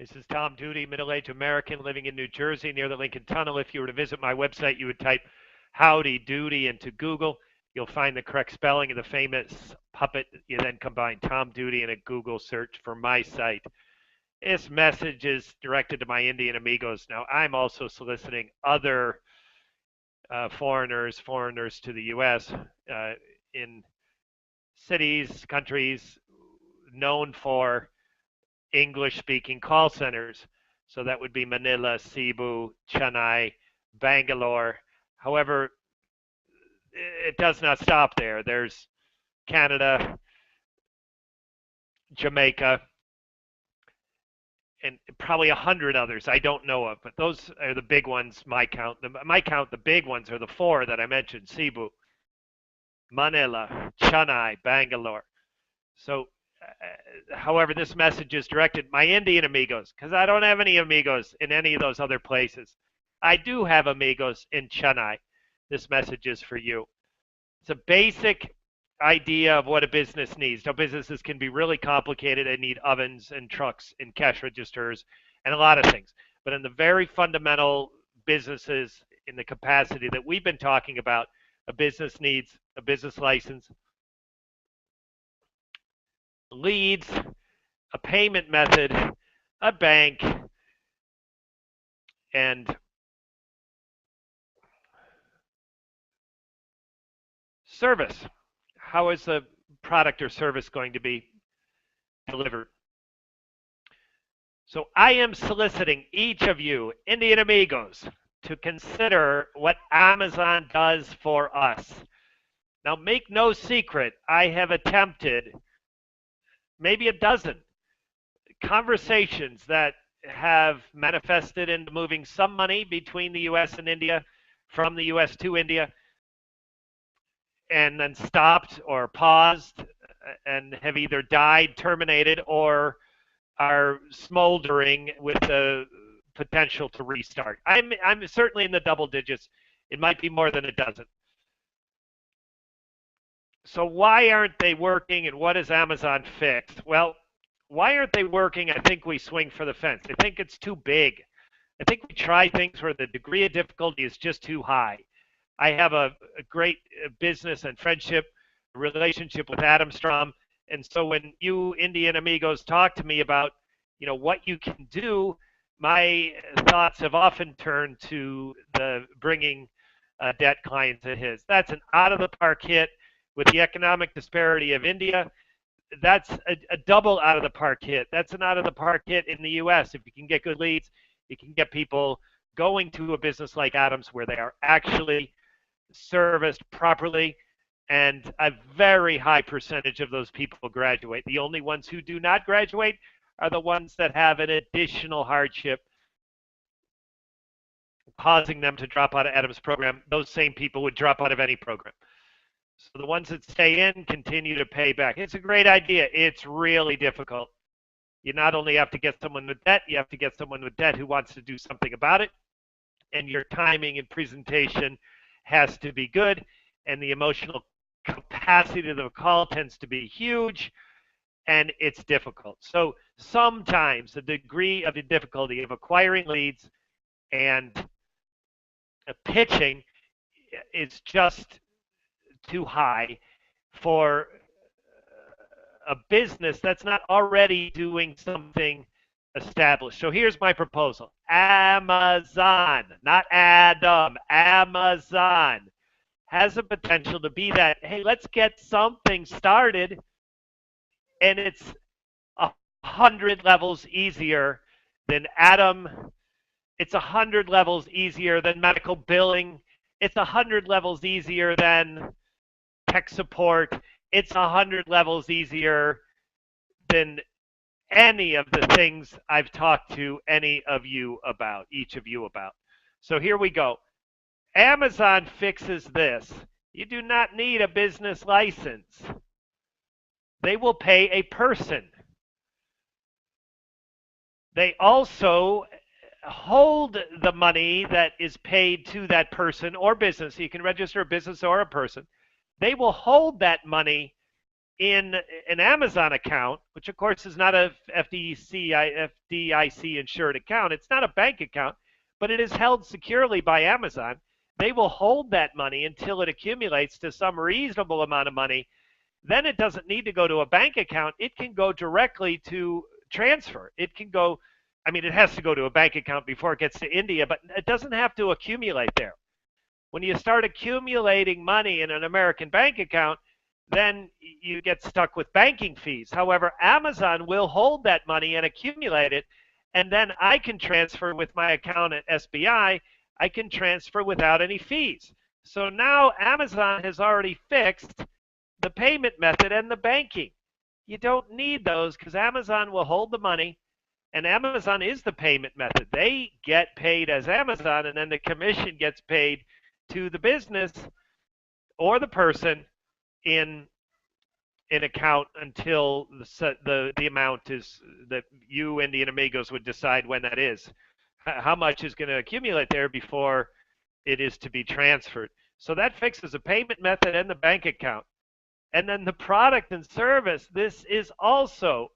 This is Tom Duty, middle-aged American living in New Jersey near the Lincoln Tunnel. If you were to visit my website, you would type Howdy Doody into Google. You'll find the correct spelling of the famous puppet. You then combine Tom Duty in a Google search for my site. This message is directed to my Indian amigos. Now, I'm also soliciting other foreigners to the U.S. In cities, countries known for English-speaking call centers. So that would be Manilla, Cebu, Chennai, Bangalore. However, it does not stop there. There's Canada, Jamaica, and probably 100 others I don't know of, but those are the big ones, my count. The big ones are the four that I mentioned: Cebu, Manila, Chennai, Bangalore. So, however, this message is directed my Indian amigos, because I don't have any amigos in any of those other places. I do have amigos in Chennai. This message is for you. It's a basic idea of what a business needs. Now, businesses can be really complicated. They need ovens and trucks and cash registers and a lot of things. But in the very fundamental businesses, in the capacity that we've been talking about, a business needs a business license, leads, a payment method, a bank, and service. How is the product or service going to be delivered? So I am soliciting each of you, Indian amigos, to consider what Amazon does for us. Now, make no secret, I have attempted maybe a dozen conversations that have manifested into moving some money between the US and India, from the US to India, and then stopped or paused and have either died, terminated, or are smoldering with the potential to restart. I'm certainly in the double digits. It might be more than a dozen. So why aren't they working, and what has Amazon fixed? Well, why aren't they working? I think we swing for the fence. I think it's too big. I think we try things where the degree of difficulty is just too high. I have a great business and friendship relationship with Adam Strom, and so when you Indian amigos talk to me about, what you can do, my thoughts have often turned to the bringing debt clients of his. That's an out of the park hit with the economic disparity of India. That's a double out of the park hit. That's an out of the park hit in the U.S. If you can get good leads, you can get people going to a business like Adam's where they are actually serviced properly, and a very high percentage of those people graduate. The only ones who do not graduate are the ones that have an additional hardship causing them to drop out of Adam's program. Those same people would drop out of any program. So the ones that stay in continue to pay back. It's a great idea. It's really difficult. You not only have to get someone with debt, you have to get someone with debt who wants to do something about it. And your timing and presentation has to be good. And the emotional capacity of the call tends to be huge. And it's difficult. So sometimes the degree of the difficulty of acquiring leads and pitching is just too high for a business that's not already doing something established. So here's my proposal. Amazon, not Adam, Amazon has a potential to be that, hey, let's get something started, and it's 100 levels easier than Adam. It's 100 levels easier than medical billing. It's 100 levels easier than tech support. It's 100 levels easier than any of the things I've talked to any of you about, each of you about. So here we go. Amazon fixes this. You do not need a business license. They will pay a person. They also hold the money that is paid to that person or business. You can register a business or a person. They will hold that money in an Amazon account, which of course is not a FDIC insured account, it's not a bank account, but it is held securely by Amazon. They will hold that money until it accumulates to some reasonable amount of money. Then it doesn't need to go to a bank account. It can go directly to transfer. It can go, I mean, it has to go to a bank account before it gets to India, but it doesn't have to accumulate there. When you start accumulating money in an American bank account, then you get stuck with banking fees. However, Amazon will hold that money and accumulate it, and then I can transfer with my account at SBI. I can transfer without any fees. So now Amazon has already fixed the payment method and the banking. You don't need those because Amazon will hold the money, and Amazon is the payment method. They get paid as Amazon, and then the commission gets paid to the business or the person in an account until the amount is that you, Indian Amigos, would decide when that is. How much is going to accumulate there before it is to be transferred. So that fixes the payment method and the bank account. And then the product and service, this is also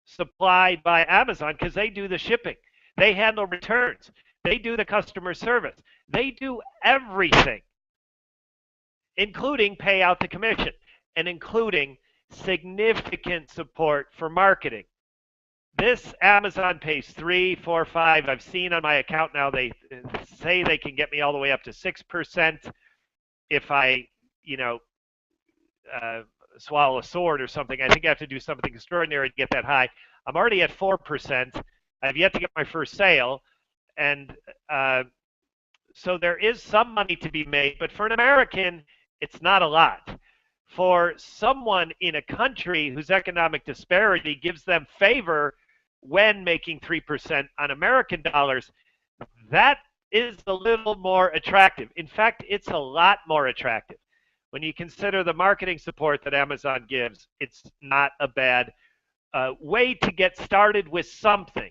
supplied by Amazon because they do the shipping. They handle returns. They do the customer service. They do everything, including pay out the commission and including significant support for marketing. This Amazon pays 3, 4, 5. I've seen on my account now they say they can get me all the way up to 6% if I, swallow a sword or something. I think I have to do something extraordinary to get that high. I'm already at 4%. I've yet to get my first sale, and so there is some money to be made. But for an American, it's not a lot. For someone in a country whose economic disparity gives them favor when making 3% on American dollars, that is a little more attractive. In fact, it's a lot more attractive. When you consider the marketing support that Amazon gives, it's not a bad way to get started with something.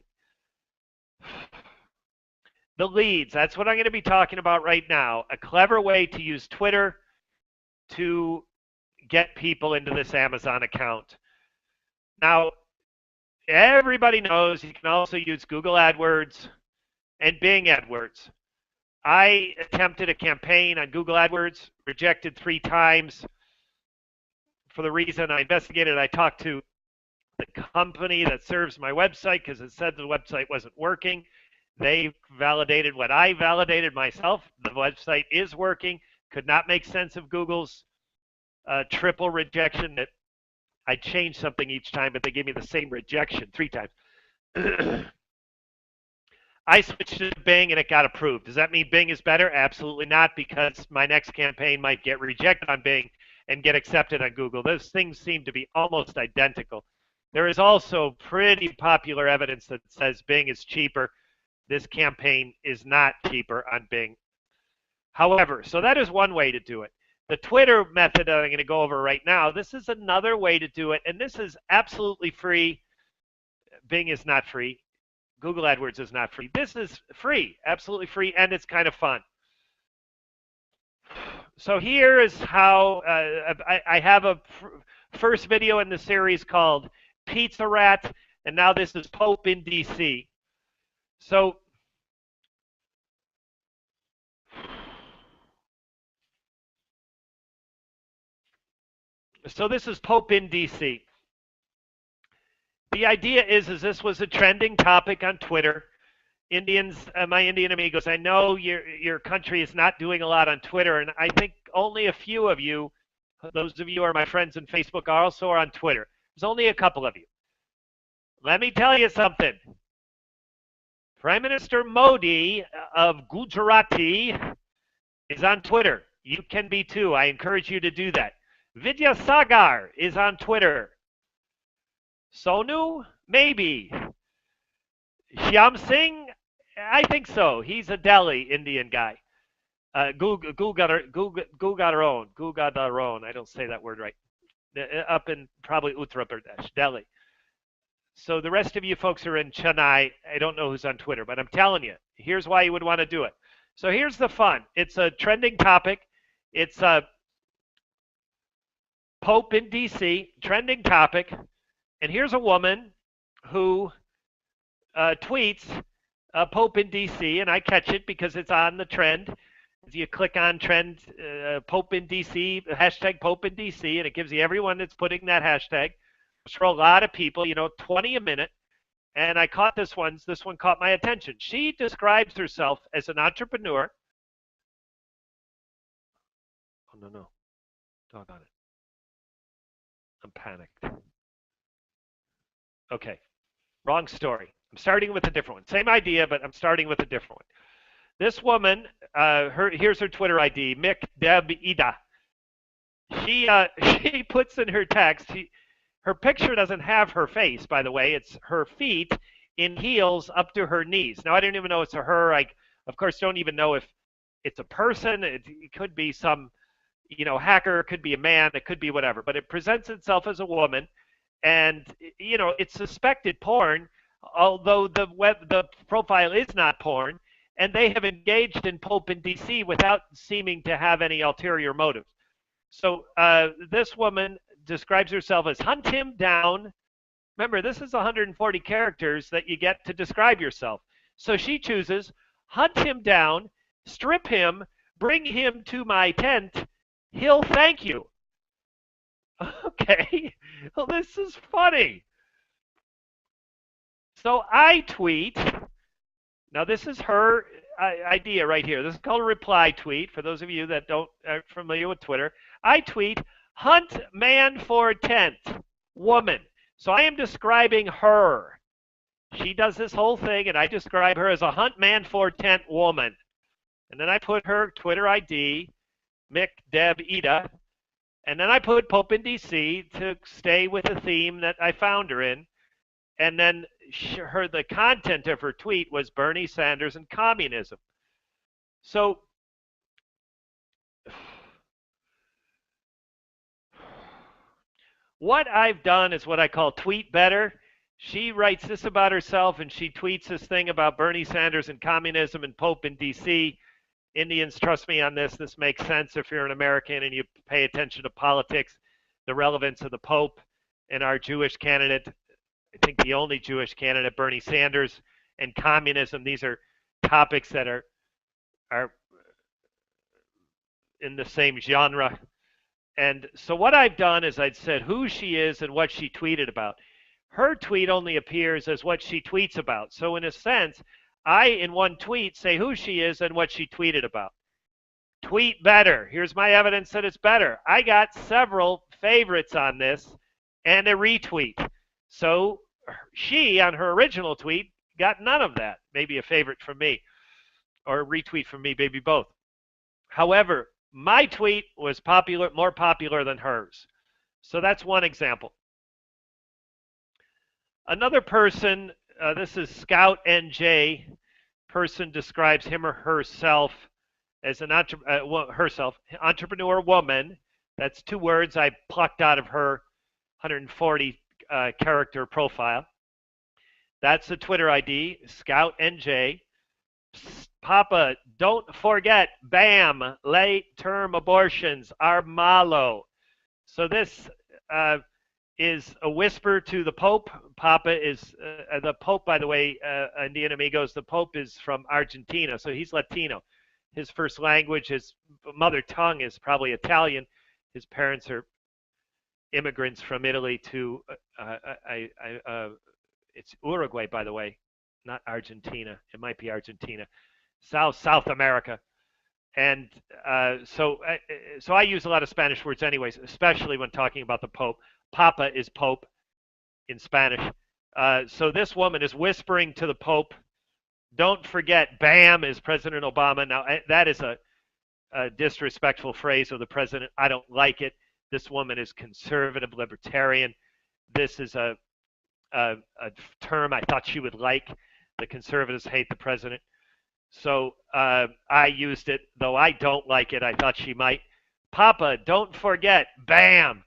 The leads, that's what I'm going to be talking about right now. A clever way to use Twitter to get people into this Amazon account. Now, everybody knows you can also use Google AdWords and Bing AdWords. I attempted a campaign on Google AdWords, rejected 3 times. For the reason I investigated, I talked to the company that serves my website because it said the website wasn't working. They validated what I validated myself. The website is working. Could not make sense of Google's triple rejection. That I changed something each time, but they gave me the same rejection 3 times. I switched to Bing and it got approved. Does that mean Bing is better? Absolutely not, because my next campaign might get rejected on Bing and get accepted on Google. Those things seem to be almost identical. There is also pretty popular evidence that says Bing is cheaper. This campaign is not cheaper on Bing. However, so that is one way to do it. The Twitter method that I'm going to go over right now, this is another way to do it, and this is absolutely free. Bing is not free. Google AdWords is not free. This is free, absolutely free, and it's kind of fun. So here is how I have a first video in the series called Pizza Rat, and now this is Pope in DC. So this is Pope in DC. The idea is this was a trending topic on Twitter. Indians, my Indian amigos, I know your country is not doing a lot on Twitter, and I think only a few of you, those of you who are my friends on Facebook, also are on Twitter. There's only a couple of you. Let me tell you something. Prime Minister Modi of Gujarati is on Twitter. You can be too. I encourage you to do that. Vidya Sagar is on Twitter. Sonu, maybe. Shyam Singh, I think so. He's a Delhi Indian guy. Gugadaron, I don't say that word right. Up in probably Uttar Pradesh, Delhi. So the rest of you folks are in Chennai. I don't know who's on Twitter, but I'm telling you, here's why you would want to do it. So here's the fun. It's a trending topic. It's Pope in D.C., trending topic. And here's a woman who tweets Pope in D.C., and I catch it because it's on the trend. You click on trend Pope in DC, hashtag Pope in DC, and it gives you everyone that's putting that hashtag. For a lot of people, 20 a minute. And I caught this one. This one caught my attention. She describes herself as an entrepreneur. Oh, no. Doggone it. I'm panicked. Okay. Wrong story. I'm starting with a different one. Same idea, but I'm starting with a different one. This woman, here's her Twitter ID, Mick Deb Ida. She puts in her text. Her picture doesn't have her face, by the way. It's her feet in heels up to her knees. Now I didn't even know it's a her. I, of course, don't even know if it's a person. It could be some, hacker. It could be a man. It could be whatever. But it presents itself as a woman, and it's suspected porn, although the profile is not porn. And they have engaged in Pope in D.C. without seeming to have any ulterior motives. So this woman describes herself as hunt him down. Remember, this is 140 characters that you get to describe yourself. So she chooses hunt him down, strip him, bring him to my tent. He'll thank you. Okay. Well, this is funny. So I tweet. Now, this is her idea right here. This is called a reply tweet. For those of you that aren't familiar with Twitter, I tweet, hunt man for tent, woman. So I am describing her. She does this whole thing, and I describe her as a hunt man for tent woman. And then I put her Twitter ID, Mick Deb Ida, and then I put Pope in D.C. to stay with the theme that I found her in. And then the content of her tweet was Bernie Sanders and communism. So what I've done is what I call tweet better. She writes this about herself, and she tweets this thing about Bernie Sanders and communism and Pope in D.C. Indians, trust me on this. This makes sense if you're an American and you pay attention to politics, the relevance of the Pope and our Jewish candidate. I think the only Jewish candidate, Bernie Sanders, and communism. These are topics that are in the same genre. And so what I've done is I'd said who she is and what she tweeted about. Her tweet only appears as what she tweets about. So in a sense, I, in one tweet, say who she is and what she tweeted about. Tweet better. Here's my evidence that it's better. I got several favorites on this and a retweet. So she, on her original tweet, got none of that. Maybe a favorite from me or a retweet from me, maybe both. However, my tweet was more popular than hers. So that's one example. Another person, this is Scout NJ, person describes him or herself as an entrepreneur woman. That's two words I plucked out of her 140 character profile. That's the Twitter ID, Scout NJ. Papa, don't forget, BAM, late-term abortions are malo. So this is a whisper to the Pope. Papa is, the Pope, by the way, Indian amigos, the Pope is from Argentina, so he's Latino. His first language, his mother tongue is probably Italian. His parents are immigrants from Italy to, it's Uruguay, by the way, not Argentina. It might be Argentina. South America. And so I use a lot of Spanish words anyways, especially when talking about the Pope. Papa is Pope in Spanish. So this woman is whispering to the Pope, don't forget, BAM is President Obama. Now, that is a disrespectful phrase of the president. I don't like it. This woman is conservative libertarian. This is a term I thought she would like. The conservatives hate the president. So I used it, though I don't like it. I thought she might. Papa, don't forget, BAM.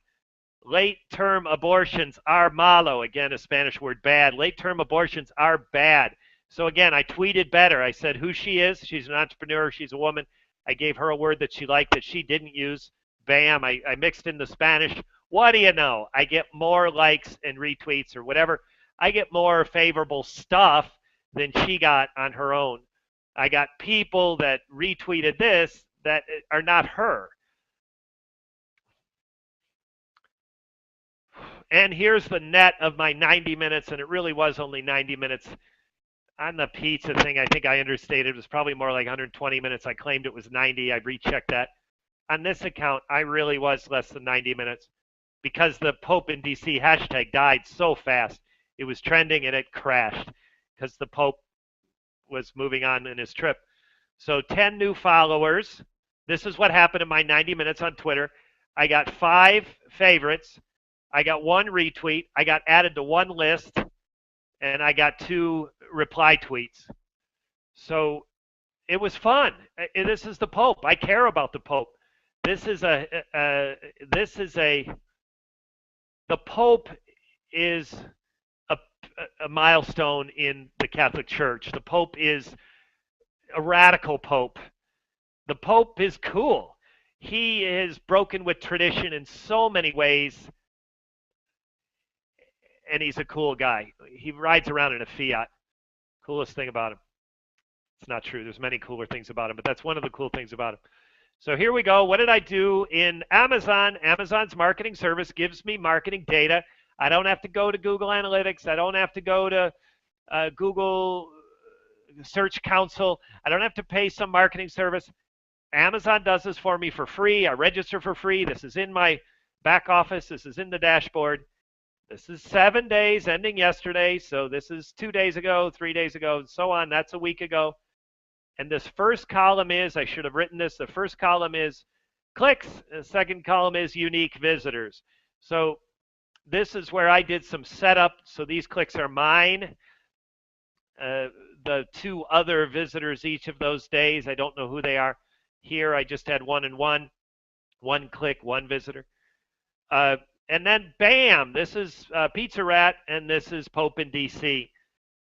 Late-term abortions are malo. Again, a Spanish word, bad. Late-term abortions are bad. So again, I tweeted better. I said who she is. She's an entrepreneur. She's a woman. I gave her a word that she liked that she didn't use. BAM. I mixed in the Spanish What do you know? I get more likes and retweets or whatever. I get more favorable stuff than she got on her own. I got people that retweeted this that are not her. And here's the net of my 90 minutes, and it really was only 90 minutes. On the pizza thing, I think I understated. It was probably more like 120 minutes. I claimed it was 90. I rechecked that. On this account, I really was less than 90 minutes because the Pope in DC hashtag died so fast. It was trending and it crashed because the Pope was moving on in his trip. So 10 new followers. This is what happened in my 90 minutes on Twitter. I got 5 favorites. I got 1 retweet. I got added to 1 list. And I got 2 reply tweets. So it was fun. This is the Pope. I care about the Pope. This is a the Pope is a milestone in the Catholic Church. The Pope is a radical Pope. The Pope is cool. He is broken with tradition in so many ways, and he's a cool guy. He rides around in a Fiat. Coolest thing about him. It's not true. There's many cooler things about him, but that's one of the cool things about him. So here we go. What did I do in Amazon? Amazon's marketing service gives me marketing data. I don't have to go to Google Analytics. I don't have to go to Google Search Console. I don't have to pay some marketing service. Amazon does this for me for free. I register for free. This is in my back office. This is in the dashboard. This is 7 days ending yesterday. So this is 2 days ago, 3 days ago, and so on. That's a week ago. And this first column is, I should have written this, the first column is clicks. The second column is unique visitors. So this is where I did some setup. So these clicks are mine. The 2 other visitors each of those days, I don't know who they are. Here I just had 1 and 1. 1 click, 1 visitor. And then bam, this is Pizza Rat and this is Pope in DC.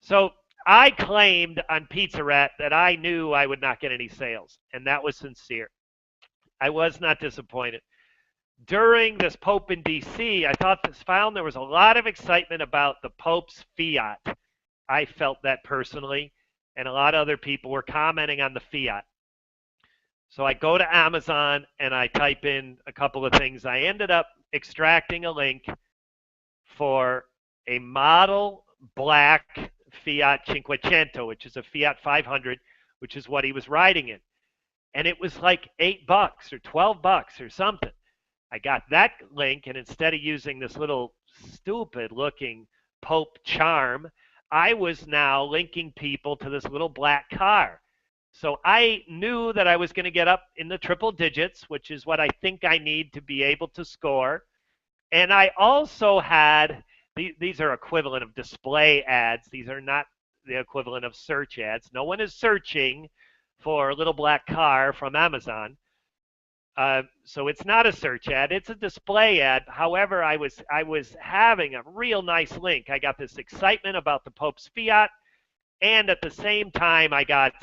So I claimed on Pizza Rat that I knew I would not get any sales, and that was sincere. I was not disappointed. During this Pope in DC, found there was a lot of excitement about the Pope's Fiat. I felt that personally, and a lot of other people were commenting on the Fiat. So I go to Amazon and I type in a couple of things. I ended up extracting a link for a model black Fiat Cinquecento, which is a Fiat 500, which is what he was riding in. And it was like $8 or $12 or something. I got that link, and instead of using this little stupid looking Pope charm, I was now linking people to this little black car. So I knew that I was going to get up in the triple digits, which is what I think I need to be able to score. And I also had, these are equivalent of display ads. These are not the equivalent of search ads. No one is searching for a little black car from Amazon. So it's not a search ad, it's a display ad. However, I was having a real nice link. I got this excitement about the Pope's Fiat, and at the same time, I got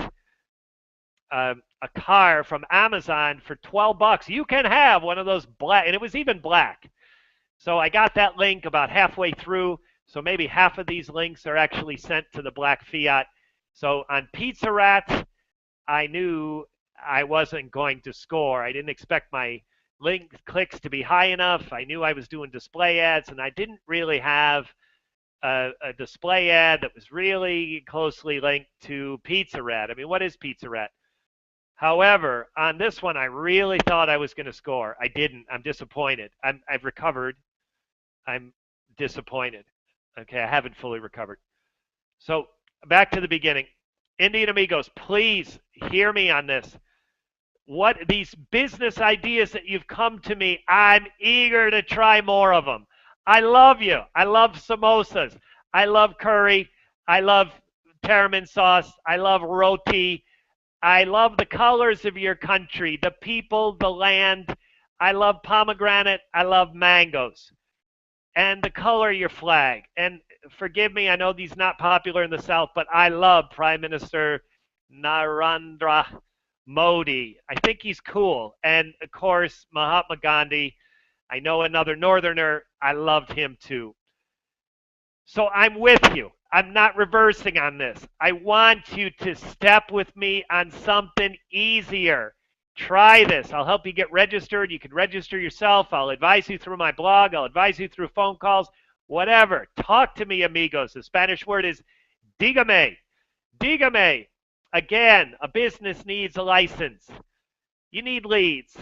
a car from Amazon for $12. You can have one of those black, and it was even black. So I got that link about halfway through. So maybe half of these links are actually sent to the black Fiat. So on Pizza Rat, I knew I wasn't going to score. I didn't expect my link clicks to be high enough. I knew I was doing display ads, and I didn't really have a display ad that was really closely linked to Pizza Rat. I mean, what is Pizza Rat? However, on this one, I really thought I was going to score. I didn't. I'm disappointed. I've recovered. I'm disappointed. Okay, I haven't fully recovered. So back to the beginning. Indian amigos, please hear me on this. What these business ideas that you've come to me, I'm eager to try more of them. I love you. I love samosas. I love curry. I love tarramin sauce. I love roti. I love the colors of your country, the people, the land. I love pomegranate. I love mangoes. And the color of your flag. And forgive me, I know these not popular in the South, but I love Prime Minister Narendra Modi. I think he's cool. And of course, Mahatma Gandhi. I know another northerner. I loved him too. So I'm with you. I'm not reversing on this. I want you to step with me on something easier. Try this. I'll help you get registered. You can register yourself. I'll advise you through my blog. I'll advise you through phone calls, whatever. Talk to me, amigos. The Spanish word is dígame. Dígame. Again, a business needs a license. You need leads.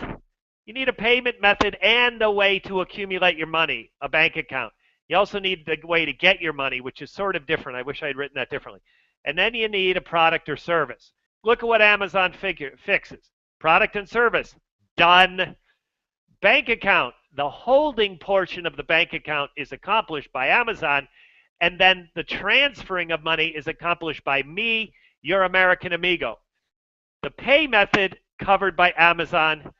You need a payment method and a way to accumulate your money, a bank account. You also need the way to get your money, which is sort of different. I wish I had written that differently. And then you need a product or service. Look at what Amazon fixes. Product and service, done. Bank account, the holding portion of the bank account is accomplished by Amazon, and then the transferring of money is accomplished by me, your American amigo. The pay method covered by Amazon.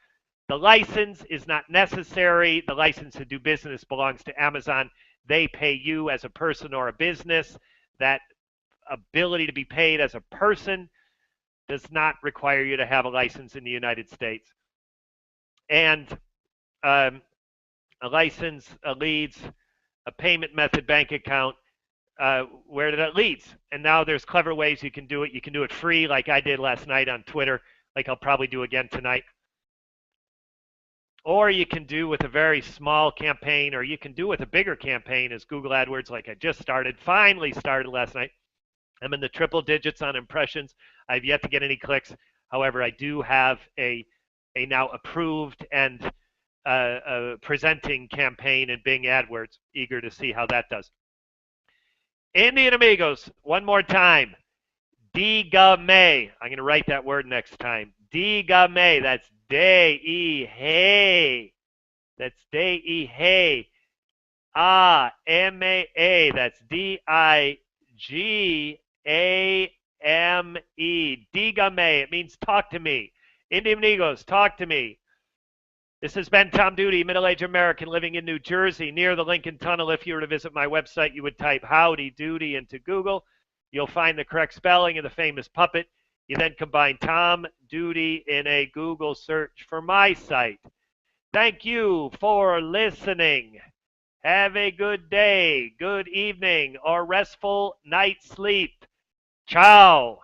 The license is not necessary. The license to do business belongs to Amazon. They pay you as a person or a business. That ability to be paid as a person does not require you to have a license in the United States. And a license leads a payment method, bank account, where that leads. And now there's clever ways you can do it. You can do it free, like I did last night on Twitter, like I'll probably do again tonight. Or you can do with a very small campaign, or you can do with a bigger campaign as Google AdWords, like I just finally started last night. I'm in the triple digits on impressions. I've yet to get any clicks. However, I do have a now approved and presenting campaign in Bing AdWords. Eager to see how that does. Indian amigos, one more time. Dígame. I'm going to write that word next time. Dígame. That's de-e-hey. That's de-e-hey. A-M-A-A. That's D-I-G-A-M-E. Dígame. It means talk to me. Indian amigos, talk to me. This has been Tom Duty, middle-aged American living in New Jersey, near the Lincoln Tunnel. If you were to visit my website, you would type Howdy Doody into Google. You'll find the correct spelling of the famous puppet. You then combine Tom Duty in a Google search for my site. Thank you for listening. Have a good day, good evening, or restful night's sleep. Ciao.